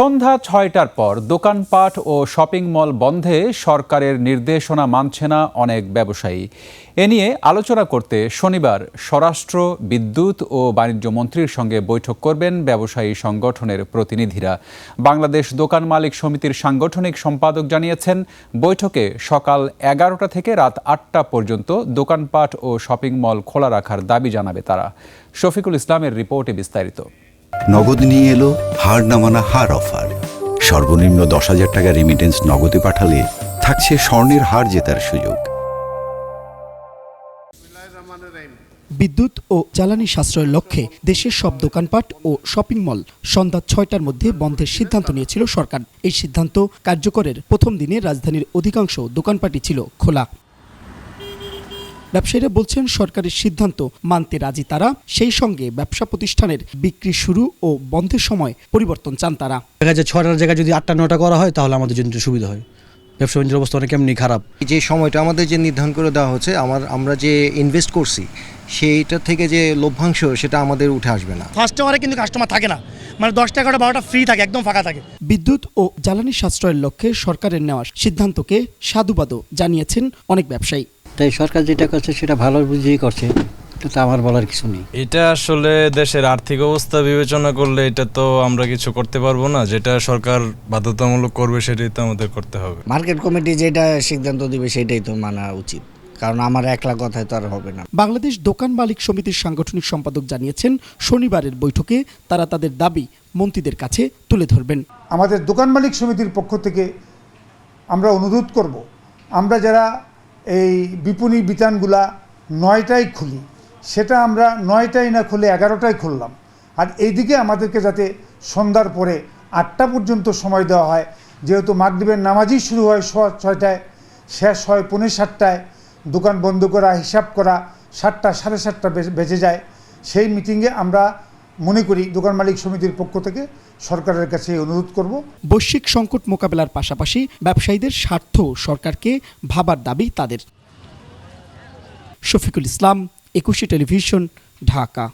সন্ধ্যা ৬টার পর দোকানপাট ও shopping mall বন্ধে সরকারের নির্দেশনা মানছে না অনেক ব্যবসায়ী। এ নিয়ে আলোচনা করতে শনিবার স্বরাষ্ট্র, বিদ্যুৎ ও বাণিজ্য মন্ত্রীর সঙ্গে বৈঠক করবেন ব্যবসায়ী সংগঠনের প্রতিনিধিরা। বাংলাদেশ দোকান মালিক সমিতির সাংগঠনিক সম্পাদক জানিয়েছেন, বৈঠকে সকাল ১১টা থেকে রাত ৮টা পর্যন্ত দোকানপাট ও শপিং মল খোলা রাখার দাবি জানাবে তারা। শফিকুল ইসলামের রিপোর্টে বিস্তারিত। নগদ নিয়ে এলো হার না মানা হার অফার। সর্বনিম্ন ১০,০০০ টাকা রেমিটেন্স নগদে পাঠালে থাকছে স্বর্ণের হার জেতার সুযোগ। বিদ্যুৎ ও জ্বালানি সাশ্রয়ের লক্ষ্যে দেশের সব দোকানপাট ও শপিং মল সন্ধ্যা ৬টার মধ্যে বন্ধের সিদ্ধান্ত নিয়েছিল সরকার। এই সিদ্ধান্ত কার্যকরের প্রথম দিনে রাজধানীর অধিকাংশ দোকানপাটই ছিল খোলা। ব্যবসায়ীরা বলছেন, সরকারের সিদ্ধান্ত মানতে রাজি তারা, সেই সঙ্গে ব্যবসা প্রতিষ্ঠানের বিক্রি শুরু ও বন্ধের সময় পরিবর্তন চান তারা। দেখা যায় ৬টার জায়গায় যদি ৮টা ৯টা করা হয় তাহলে আমাদের জন্য সুবিধা হয়। ব্যবসা বাণিজ্যের অবস্থা অনেক এমনি খারাপ। যে সময়টা আমাদের যে নির্ধারণ করে দেওয়া হচ্ছে, আমরা যে ইনভেস্ট করছি সেইটা থেকে যে লভ্যাংশ সেটা আমাদের উঠে আসবে না। ফার্স্ট আওয়ারে কিন্তু কাস্টমার থাকে না, মানে 10টা 11টা 12টা ফ্রি থাকে, একদম ফাঁকা থাকে। বিদ্যুৎ ও জ্বালানি সাশ্রয়ের লক্ষ্যে সরকারের নেওয়া সিদ্ধান্তকে সাধুবাদও জানিয়েছেন অনেক ব্যবসায়ী। তাই সরকার যেটা করছে সেটা ভালো বুঝেই করছে, এটা আমার বলার কিছু নেই। এটা আসলে দেশের আর্থিক অবস্থা বিবেচনা করলে এটা তো আমরা কিছু করতে পারবো না। যেটা সরকার বাধ্যতামূলক করবে সেটাই তো আমাদের করতে হবে। মার্কেট কমিটি যেটা সিদ্ধান্ত দিবে সেটাই তো মানা উচিত, কারণ আমার একলা কথায় তো আর হবে না। বাংলাদেশ দোকান মালিক সমিতির সাংগঠনিক সম্পাদক জানিয়েছেন, শনিবারের বৈঠকে তারা তাদের দাবি মন্ত্রীদের কাছে তুলে ধরবেন। আমাদের দোকান মালিক সমিতির পক্ষ থেকে আমরা অনুরোধ করব, আমরা যারা এই বিপণী বিতানগুলা ৯টায় খুলি, সেটা আমরা ৯টায় না খুলে 11টায় খুললাম। আর এইদিকে আমাদেরকে যাতে সন্ধ্যার পরে ৮টা পর্যন্ত সময় দেওয়া হয়, যেহেতু মাগরিবের নামাজই শুরু হয় ৬টায়, শেষ হয় ৬:৩০টায়, দোকান বন্ধ করা, হিসাব করা ৭টা ৭:৩০ বেজে যায়। সেই মিটিংয়ে আমরা মনে করি দোকান মালিক সমিতির পক্ষ থেকে সরকারের কাছে অনুরোধ করব। বৈশ্বিক সংকট মোকাবেলার পাশাপাশি ব্যবসায়ীদের স্বার্থ সরকারকে ভাবার দাবি তাদের। শফিকুল ইসলাম, ২১ টেলিভিশন, ঢাকা।